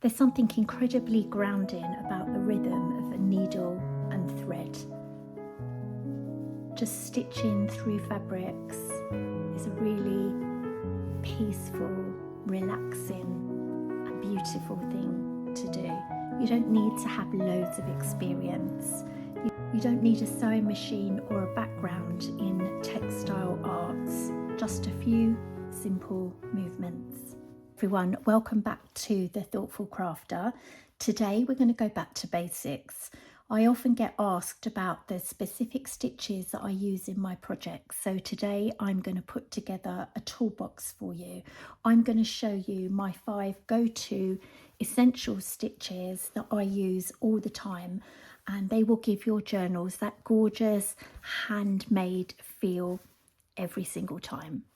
There's something incredibly grounding about the rhythm of a needle and thread. Just stitching through fabrics is a really peaceful, relaxing and beautiful thing to do. You don't need to have loads of experience. You don't need a sewing machine or a background in textile arts, just a few simple movements. Everyone, welcome back to The Thoughtful Crafter. Today we're going to go back to basics. I often get asked about the specific stitches that I use in my projects. So today I'm going to put together a toolbox for you. I'm going to show you my 5 go-to essential stitches that I use all the time, and they will give your journals that gorgeous handmade feel every single time.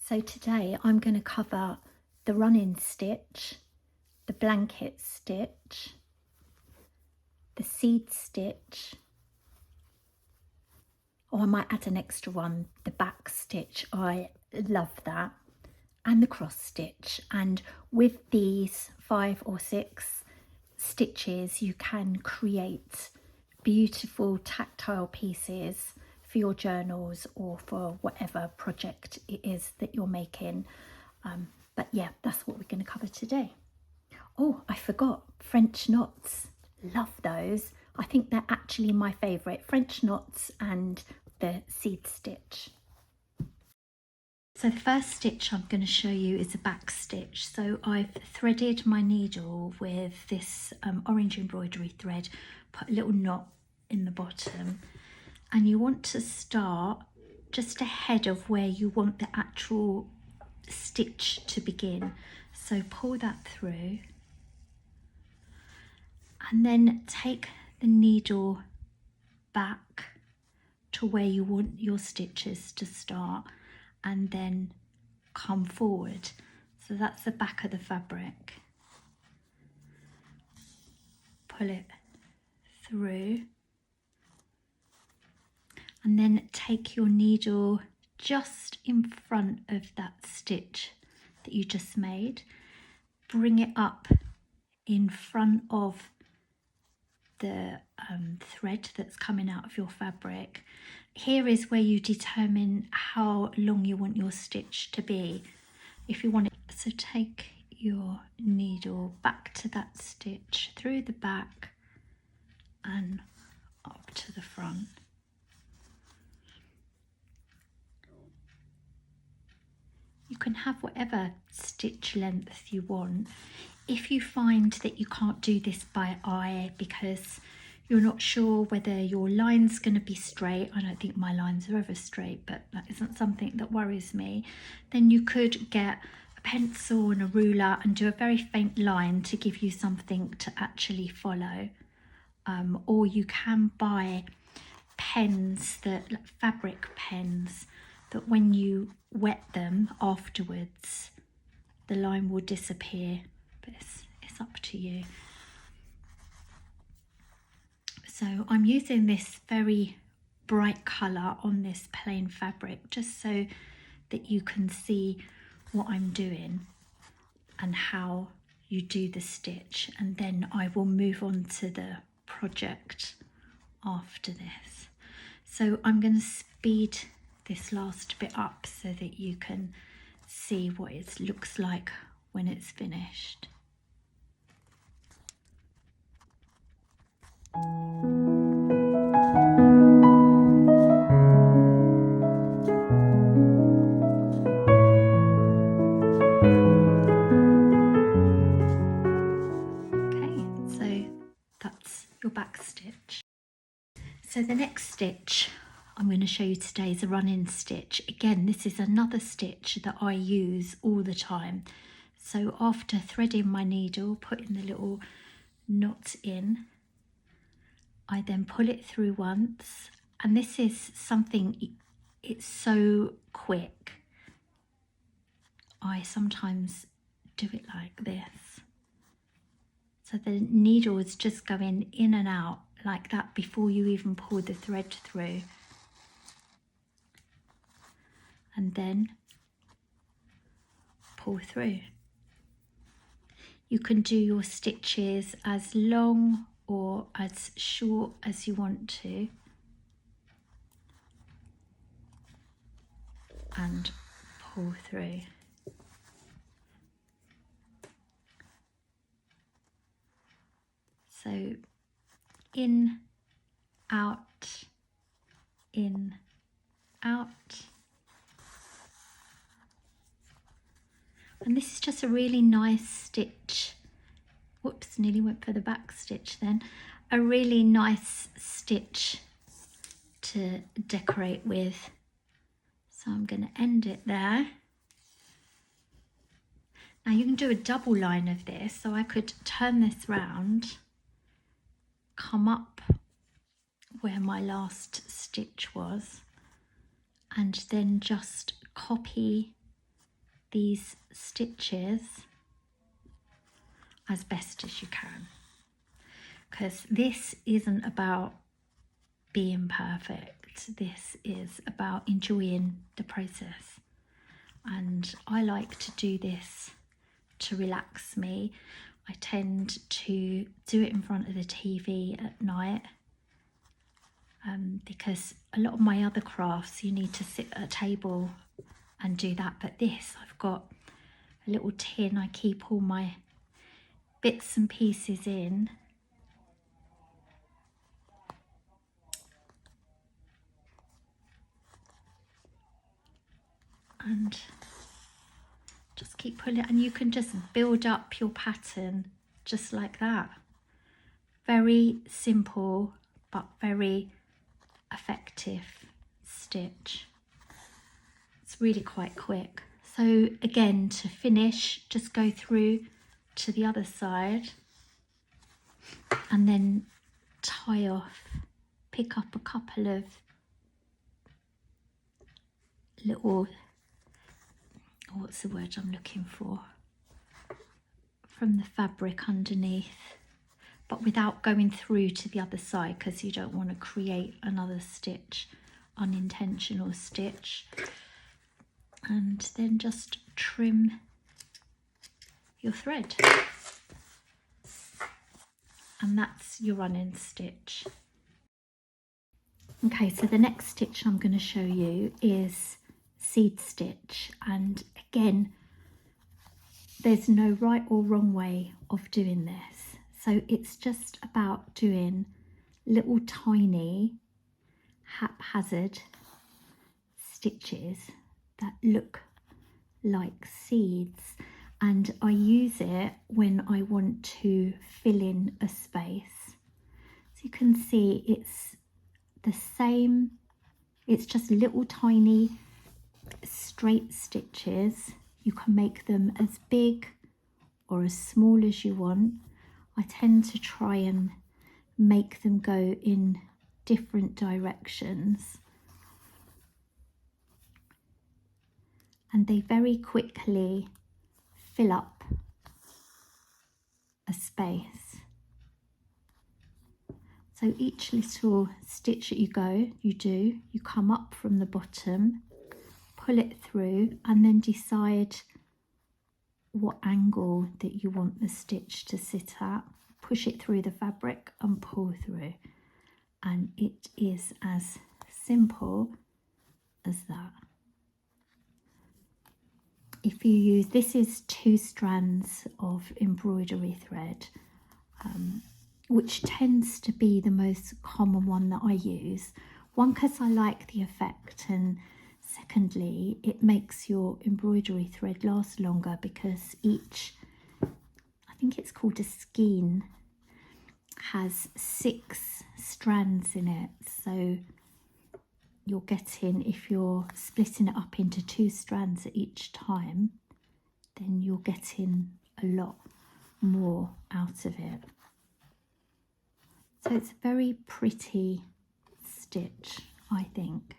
So today I'm going to cover the running stitch, the blanket stitch, the seed stitch, or I might add an extra one, the back stitch. I love that, and the cross stitch. And with these 5 or 6 stitches you can create beautiful tactile pieces for your journals or for whatever project it is that you're making. But yeah, that's what we're going to cover today. Oh, I forgot, French knots. Love those. I think they're actually my favourite, French knots and the seed stitch. So the first stitch I'm going to show you is a back stitch. So I've threaded my needle with this orange embroidery thread, put a little knot in the bottom, and you want to start just ahead of where you want the actual stitch to begin. So pull that through and then take the needle back to where you want your stitches to start, and then come forward. So that's the back of the fabric. Pull it through and then take your needle just in front of that stitch that you just made, bring it up in front of the thread that's coming out of your fabric. Here is where you determine how long you want your stitch to be. If you want it, so take your needle back to that stitch, through the back and up to the front. You can have whatever stitch length you want. If you find that you can't do this by eye because you're not sure whether your line's going to be straight, I don't think my lines are ever straight, but that isn't something that worries me, then you could get a pencil and a ruler and do a very faint line to give you something to actually follow. Or you can buy pens, like fabric pens, that when you wet them afterwards the line will disappear, but it's up to you. So I'm using this very bright colour on this plain fabric just so that you can see what I'm doing and how you do the stitch, and then I will move on to the project after this. So I'm going to speed this last bit up so that you can see what it looks like when it's finished. Okay, so that's your back stitch. So the next stitch I'm going to show you today is a run-in stitch. Again, this is another stitch that I use all the time. So after threading my needle, putting the little knot in, I then pull it through once, and this is something, it's so quick. I sometimes do it like this. So the needle is just going in and out like that before you even pull the thread through. And then pull through. You can do your stitches as long or as short as you want to, and pull through. So in, out, in, out. And this is just a really nice stitch. Whoops, nearly went for the back stitch then. A really nice stitch to decorate with. So I'm going to end it there. Now you can do a double line of this, so I could turn this round, come up where my last stitch was, and then just copy these stitches as best as you can, because this isn't about being perfect. This is about enjoying the process, and I like to do this to relax me. I tend to do it in front of the TV at night, because a lot of my other crafts you need to sit at a table and do that, but this, I've got a little tin I keep all my bits and pieces in, and just keep pulling, and you can just build up your pattern just like that. Very simple but very effective stitch. It's really quite quick. So again, to finish, just go through to the other side and then tie off, pick up a couple of little, what's the word I'm looking for, from the fabric underneath, but without going through to the other side, because you don't want to create another stitch, unintentional stitch. And then just trim your thread, and that's your running stitch. Okay, so the next stitch I'm going to show you is seed stitch, and again, there's no right or wrong way of doing this. So it's just about doing little tiny haphazard stitches that look like seeds, and I use it when I want to fill in a space. So you can see it's the same, it's just little tiny straight stitches. You can make them as big or as small as you want. I tend to try and make them go in different directions, and they very quickly fill up a space. So each little stitch that you come up from the bottom, pull it through, and then decide what angle that you want the stitch to sit at. Push it through the fabric and pull through, and it is as simple as that. If you use, this is 2 strands of embroidery thread, which tends to be the most common one that I use. One, because I like the effect, and secondly, it makes your embroidery thread last longer, because each, I think it's called a skein, has 6 strands in it. So you're getting, if you're splitting it up into 2 strands at each time, then you're getting a lot more out of it. So it's a very pretty stitch, I think.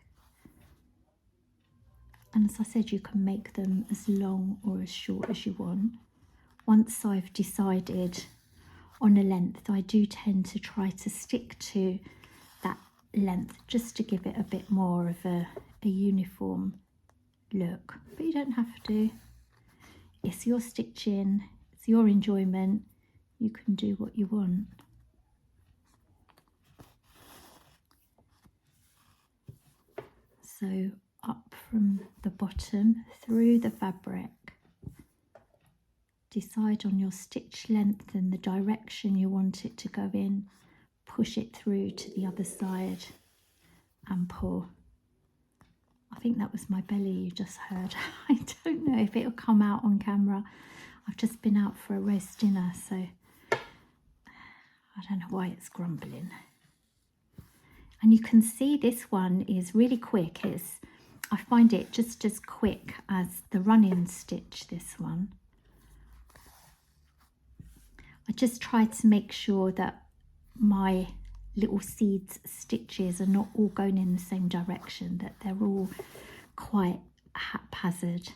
And as I said, you can make them as long or as short as you want. Once I've decided on a length, I do tend to try to stick to that length, just to give it a bit more of a uniform look. But you don't have to. It's your stitching, It's your enjoyment. You can do what you want. So up from the bottom through the fabric. Decide on your stitch length and the direction you want it to go in. Push it through to the other side and pull. I think that was my belly you just heard. I don't know if it'll come out on camera. I've just been out for a roast dinner, so I don't know why it's grumbling. And you can see this one is really quick. I find it just as quick as the run-in stitch, this one. I just try to make sure that my little seeds stitches are not all going in the same direction, that they're all quite haphazard,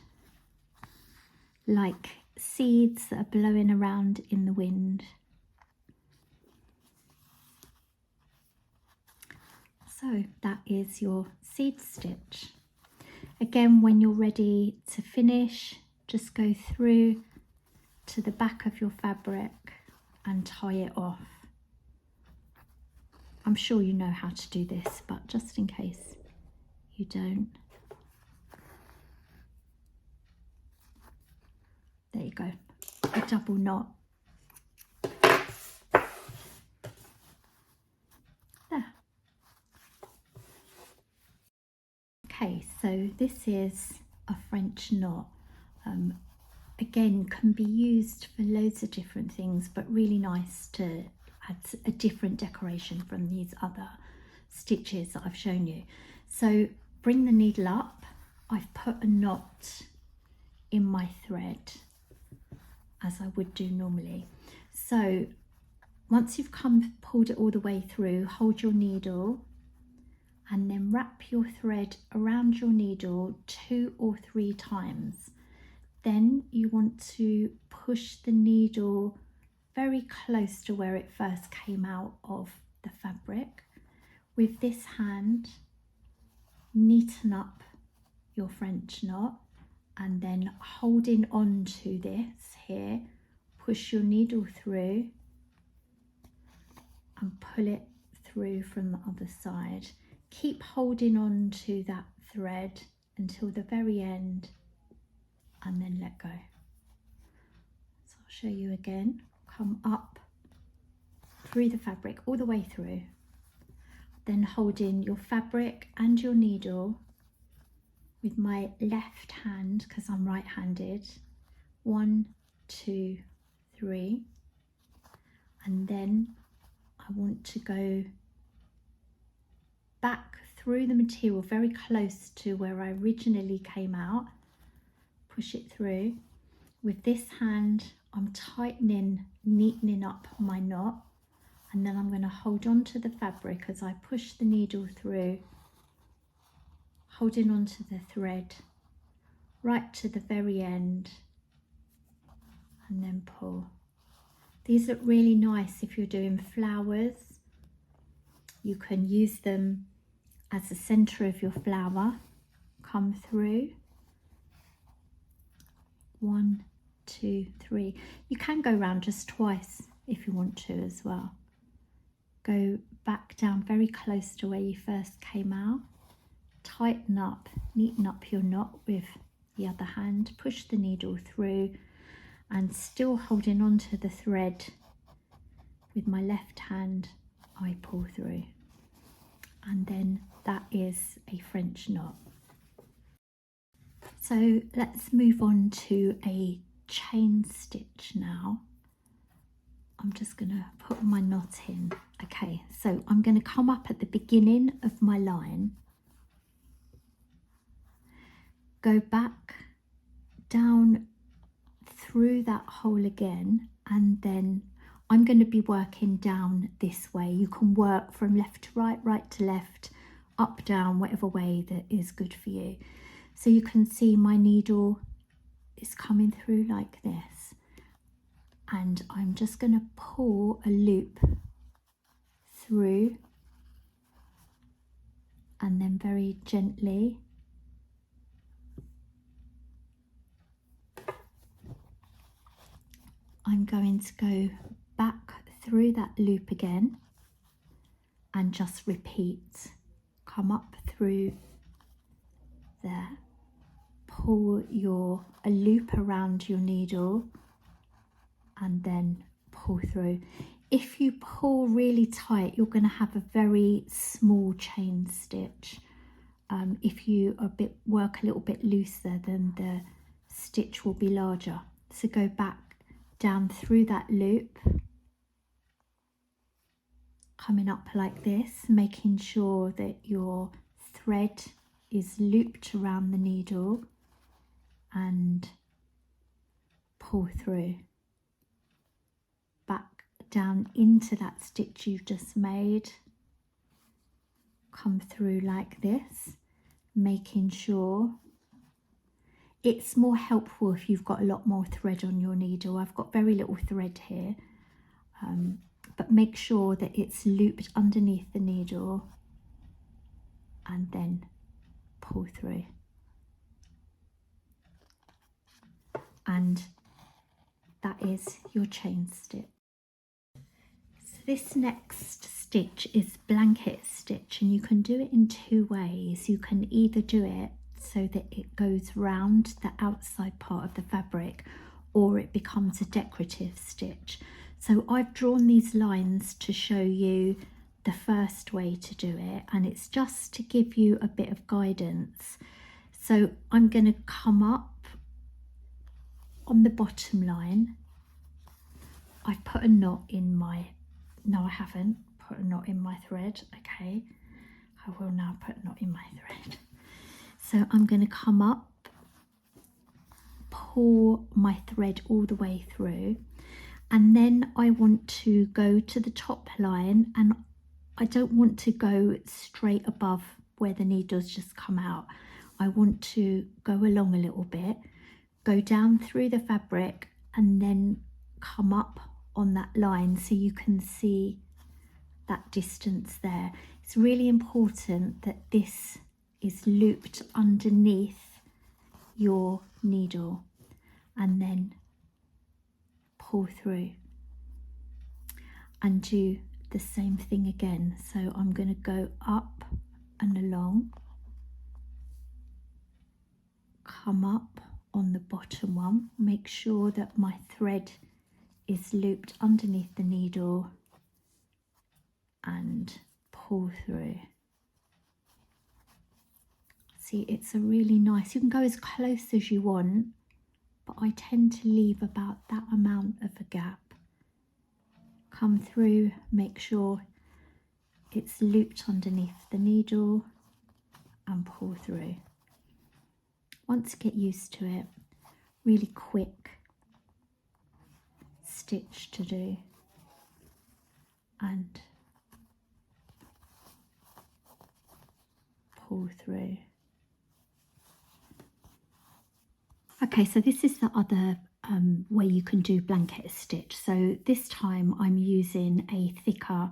like seeds that are blowing around in the wind. So that is your seed stitch. Again, when you're ready to finish, just go through to the back of your fabric and tie it off. I'm sure you know how to do this, but just in case you don't. There you go, a double knot. There. Okay, so this is a French knot. Again, can be used for loads of different things, but really nice to add a different decoration from these other stitches that I've shown you. So bring the needle up. I've put a knot in my thread as I would do normally. So once you've pulled it all the way through, hold your needle and then wrap your thread around your needle 2 or 3 times. Then you want to push the needle very close to where it first came out of the fabric. With this hand, neaten up your French knot, and then holding on to this here, push your needle through and pull it through from the other side. Keep holding on to that thread until the very end and then let go. So I'll show you again. Come up through the fabric all the way through, then holding your fabric and your needle with my left hand, because I'm right-handed. 1, 2, 3, and then I want to go back through the material very close to where I originally came out. Push it through. With this hand, I'm tightening, neatening up my knot, and then I'm going to hold on to the fabric as I push the needle through, holding on to the thread right to the very end, and then pull. These look really nice if you're doing flowers. You can use them as the center of your flower. Come through. 1, 2, 3. You can go round just twice if you want to as well. Go back down very close to where you first came out. Tighten up, neaten up your knot with the other hand. Push the needle through and still holding on to the thread with my left hand, I pull through. And then that is a French knot. So let's move on to a chain stitch now. I'm just going to put my knot in. Okay, so I'm going to come up at the beginning of my line, go back down through that hole again, and then I'm going to be working down this way. You can work from left to right, right to left, up, down, whatever way that is good for you. So you can see my needle is coming through like this, and I'm just going to pull a loop through and then very gently I'm going to go back through that loop again and just repeat. Come up through there, pull a loop around your needle and then pull through. If you pull really tight, you're going to have a very small chain stitch. If you work a little bit looser, then the stitch will be larger. So go back down through that loop, coming up like this, making sure that your thread is looped around the needle and pull through. Back down into that stitch you've just made, come through like this, making sure. It's more helpful if you've got a lot more thread on your needle. I've got very little thread here, but make sure that it's looped underneath the needle and then pull through. And that is your chain stitch. So this next stitch is blanket stitch, and you can do it in two ways. You can either do it so that it goes round the outside part of the fabric, or it becomes a decorative stitch. So I've drawn these lines to show you the first way to do it, and it's just to give you a bit of guidance. So I'm going to come up on the bottom line. I've put a knot in my, no I haven't put a knot in my thread, okay, I will now put a knot in my thread. So I'm going to come up, pull my thread all the way through, and then I want to go to the top line, and I don't want to go straight above where the needles just come out. I want to go along a little bit, go down through the fabric and then come up on that line so you can see that distance there. It's really important that this is looped underneath your needle and then pull through and do the same thing again. So I'm going to go up and along, come up on the bottom one, make sure that my thread is looped underneath the needle and pull through. See, it's a really nice, you can go as close as you want, but I tend to leave about that amount of a gap. Come through, make sure it's looped underneath the needle and pull through. Once you get used to it, really quick stitch to do, and pull through. Okay, so this is the other way you can do blanket stitch. So this time I'm using a thicker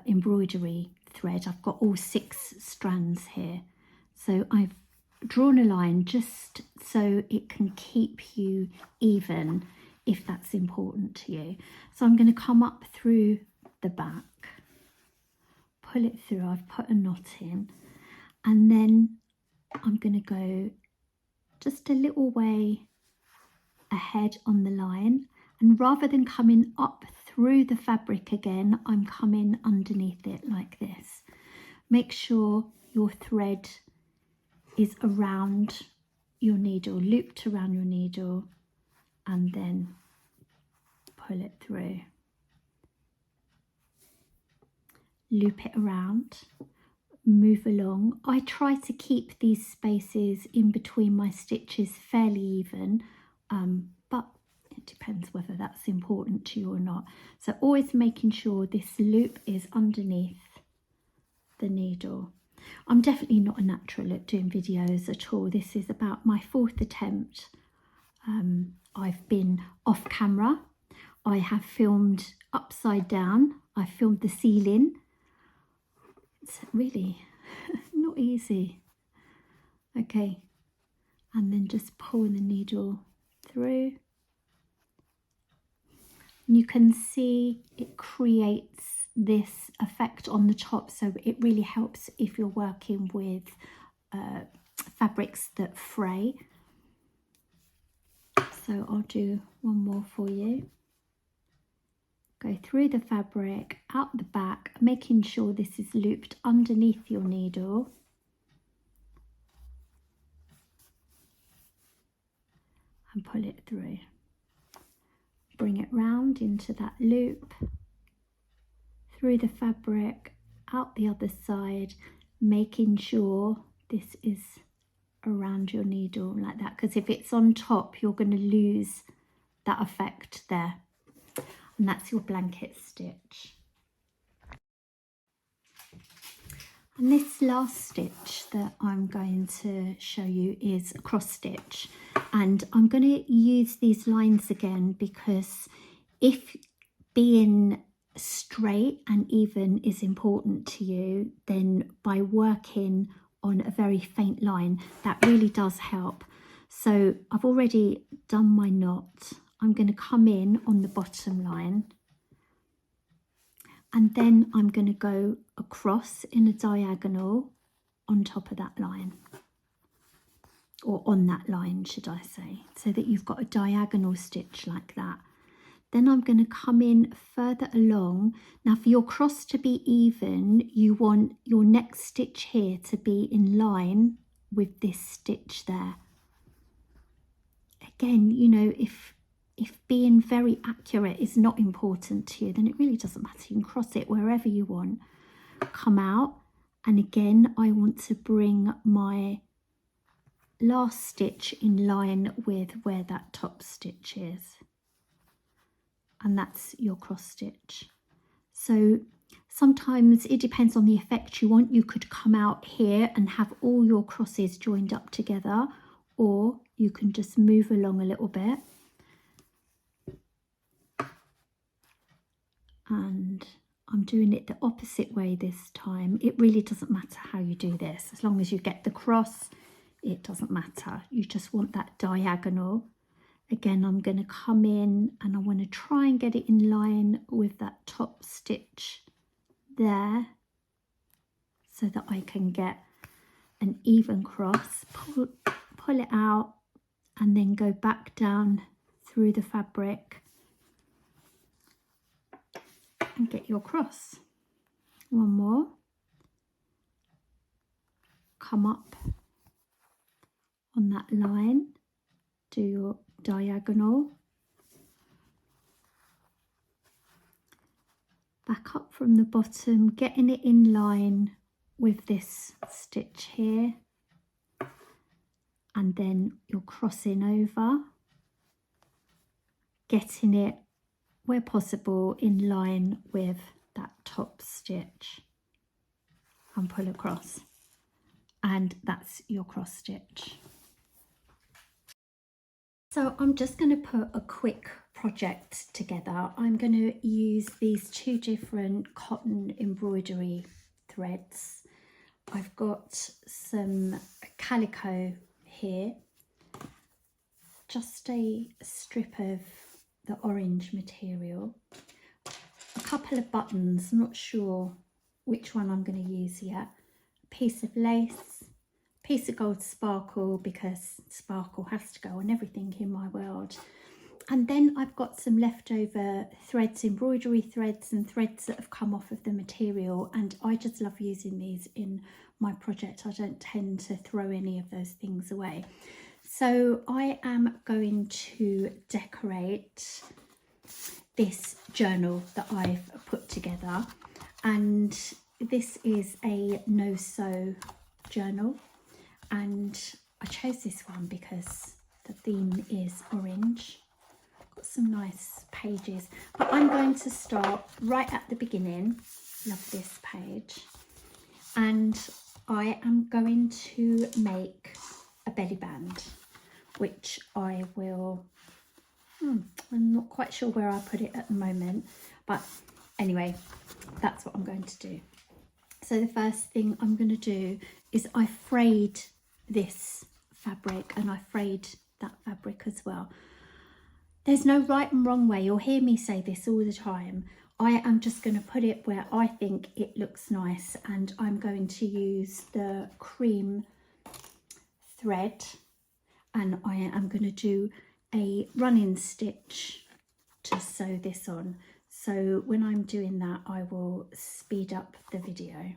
embroidery thread. I've got all 6 strands here. So I've drawn a line just so it can keep you even if that's important to you. So I'm going to come up through the back, pull it through, I've put a knot in, and then I'm going to go just a little way ahead on the line, and rather than coming up through the fabric again, I'm coming underneath it like this. Make sure your thread is around your needle, looped around your needle, and then pull it through. Loop it around, move along. I try to keep these spaces in between my stitches fairly even, but it depends whether that's important to you or not. So always making sure this loop is underneath the needle. I'm definitely not a natural at doing videos at all. This is about my 4th attempt. I've been off camera. I have filmed upside down. I filmed the ceiling. It's really not easy. Okay, and then just pull the needle through You can see it creates this effect on the top, so it really helps if you're working with fabrics that fray. So I'll do one more for you. Go through the fabric, out the back, making sure this is looped underneath your needle. And pull it through. Bring it round into that loop, through the fabric, out the other side, making sure this is around your needle like that, because if it's on top you're going to lose that effect there. And that's your blanket stitch. And this last stitch that I'm going to show you is a cross stitch, and I'm going to use these lines again because if being straight and even is important to you, then by working on a very faint line, that really does help. So I've already done my knot. I'm going to come in on the bottom line, and then I'm going to go across in a diagonal on top of that line, or on that line should I say, so that you've got a diagonal stitch like that. Then I'm going to come in further along. Now for your cross to be even, you want your next stitch here to be in line with this stitch there. Again, you know, if being very accurate is not important to you, then it really doesn't matter. You can cross it wherever you want. Come out, and again I want to bring my last stitch in line with where that top stitch is, and that's your cross stitch. So sometimes it depends on the effect you want. You could come out here and have all your crosses joined up together, or you can just move along a little bit. And I'm doing it the opposite way this time. It really doesn't matter how you do this. As long as you get the cross, it doesn't matter. You just want that diagonal. Again, I'm going to come in and I want to try and get it in line with that top stitch there, so that I can get an even cross. Pull it out and then go back down through the fabric and get your cross. One more. Come up on that line, do your diagonal, back up from the bottom, getting it in line with this stitch here, and then you're crossing over, getting it where possible in line with that top stitch, and pull across, and that's your cross stitch. So I'm just going to put a quick project together. I'm going to use these two different cotton embroidery threads. I've got some calico here, just a strip of the orange material, a couple of buttons, I'm not sure which one I'm going to use yet, a piece of lace, piece of gold sparkle, because sparkle has to go on everything in my world. And then I've got some leftover threads, embroidery threads and threads that have come off of the material, and I just love using these in my project. I don't tend to throw any of those things away. So I am going to decorate this journal that I've put together, and this is a no-sew journal, and I chose this one because the theme is orange. Got some nice pages, but I'm going to start right at the beginning. Love this page, and I am going to make a belly band, which I will, I'm not quite sure where I put it at the moment, but anyway, that's what I'm going to do. So the first thing I'm going to do is I frayed this fabric, and I frayed that fabric as well. There's no right and wrong way. You'll hear me say this all the time. I am just going to put it where I think it looks nice, and I'm going to use the cream thread, and I am going to do a running stitch to sew this on. So when I'm doing that, I will speed up the video.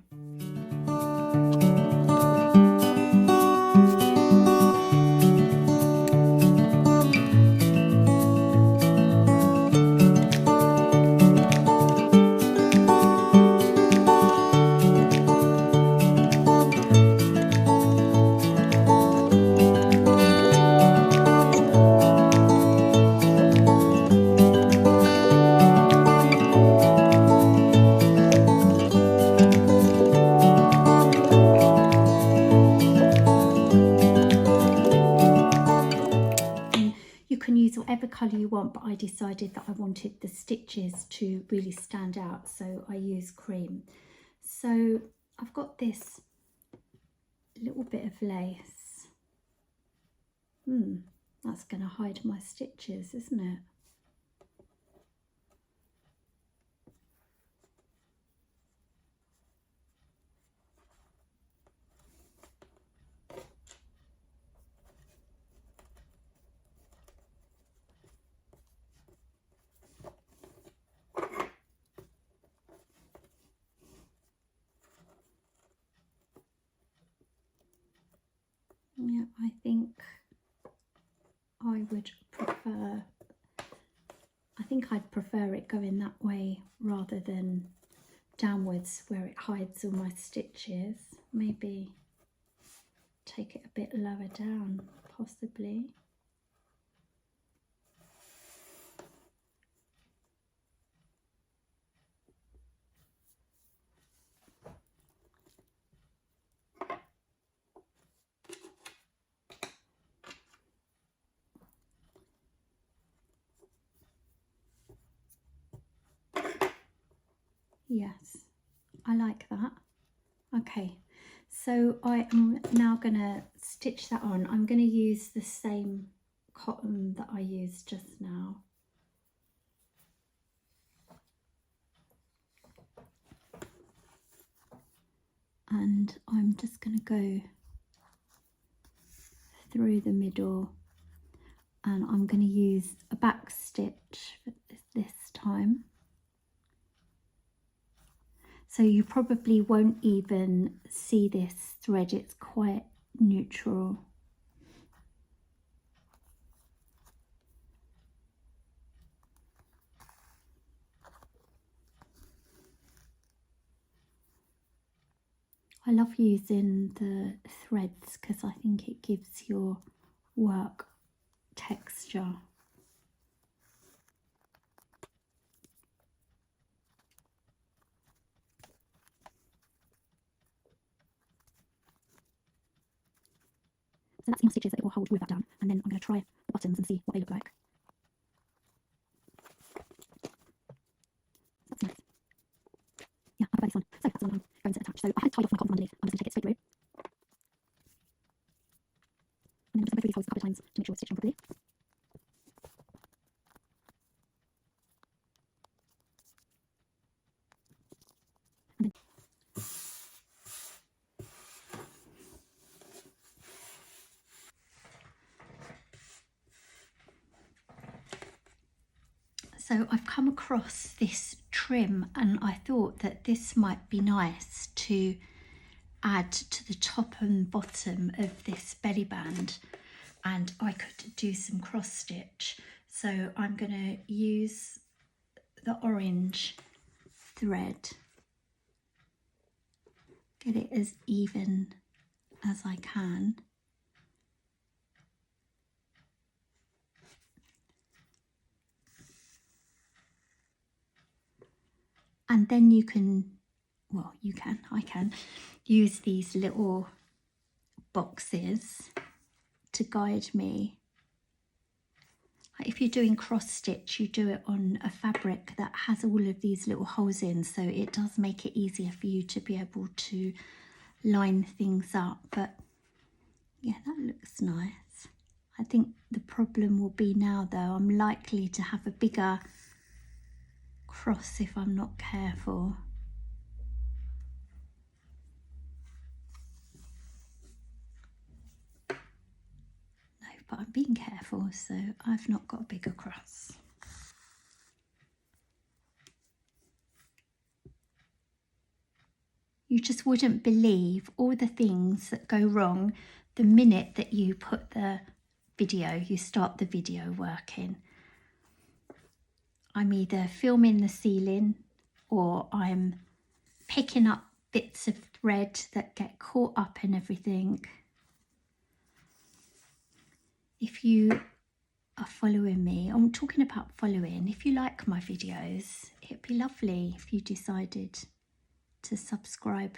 Whatever colour you want, but I decided that I wanted the stitches to really stand out, so I use cream. So I've got this little bit of lace. That's going to hide my stitches, isn't it? Yeah, I think I'd prefer it going that way rather than downwards where it hides all my stitches. Maybe take it a bit lower down, possibly. Yes, I like that. Okay, so I am now going to stitch that on. I'm going to use the same cotton that I used just now. And I'm just going to go through the middle, and I'm going to use a back stitch this time. So you probably won't even see this thread, it's quite neutral. I love using the threads because I think it gives your work texture. So that's enough stitches that it will hold with that down, and then I'm going to try the buttons and see what they look like. That's nice. Yeah, I prefer this one. So that's the one I'm going to attach. So I had tied off my cotton underneath. I'm just going to take it straight through. And then I'm just going to go through these holes a couple of times to make sure it's stitched on properly. And then so I've come across this trim, and I thought that this might be nice to add to the top and bottom of this belly band, and I could do some cross stitch. So I'm going to use the orange thread, get it as even as I can. And then you can, well, I can use these little boxes to guide me. If you're doing cross stitch, you do it on a fabric that has all of these little holes in, so it does make it easier for you to be able to line things up. But yeah, that looks nice. I think the problem will be now though, I'm likely to have a bigger cross if I'm not careful. No, but I'm being careful, so I've not got a bigger cross. You just wouldn't believe all the things that go wrong the minute that you put the video, you start the video working. I'm either filming the ceiling or I'm picking up bits of thread that get caught up in everything. If you are following me, I'm talking about following, if you like my videos, it'd be lovely if you decided to subscribe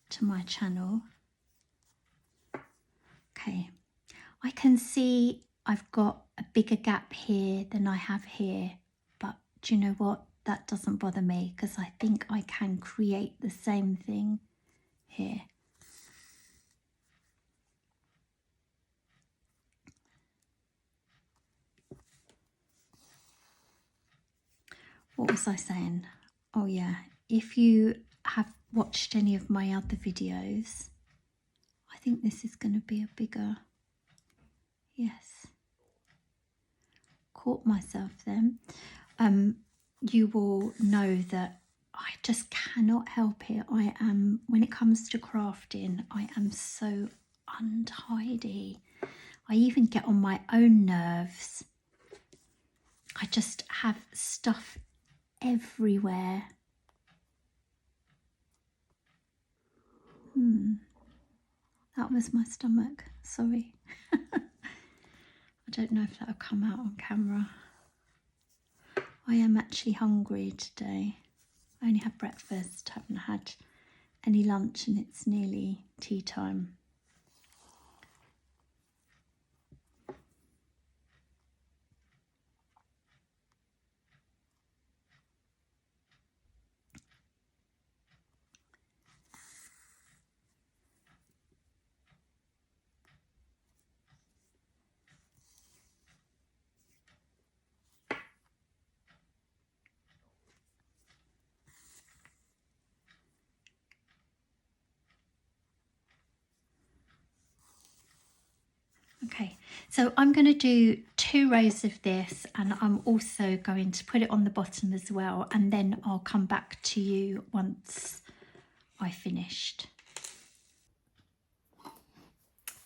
to my channel. Okay, I can see I've got a bigger gap here than I have here, but do you know what? That doesn't bother me because I think I can create the same thing here. What was I saying? Oh yeah, if you have watched any of my other videos, I think this is going to be a bigger, yes, caught myself then. You will know that I just cannot help it. I am, when it comes to crafting, I am so untidy. I even get on my own nerves. I just have stuff everywhere. That was my stomach, sorry. I don't know if that'll come out on camera. I am actually hungry today. I only had breakfast, haven't had any lunch, and it's nearly tea time. Okay, so I'm going to do 2 rows of this, and I'm also going to put it on the bottom as well, and then I'll come back to you once I finished.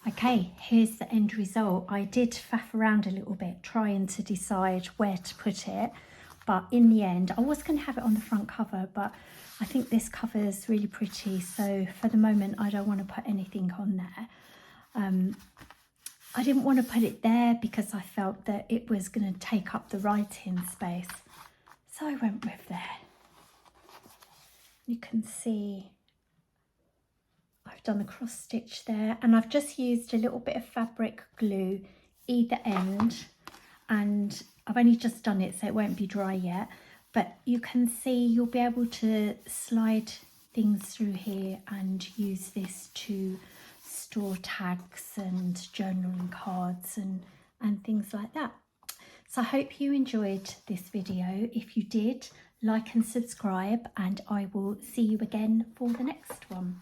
Okay, here's the end result. I did faff around a little bit trying to decide where to put it, but in the end I was going to have it on the front cover, but I think this cover is really pretty, so for the moment I don't want to put anything on there. I didn't want to put it there because I felt that it was going to take up the writing space, so I went with there. You can see I've done a cross stitch there, and I've just used a little bit of fabric glue either end, and I've only just done it so it won't be dry yet, but you can see you'll be able to slide things through here and use this to store tags and journaling cards and things like that. So I hope you enjoyed this video. If you did, like and subscribe, and I will see you again for the next one.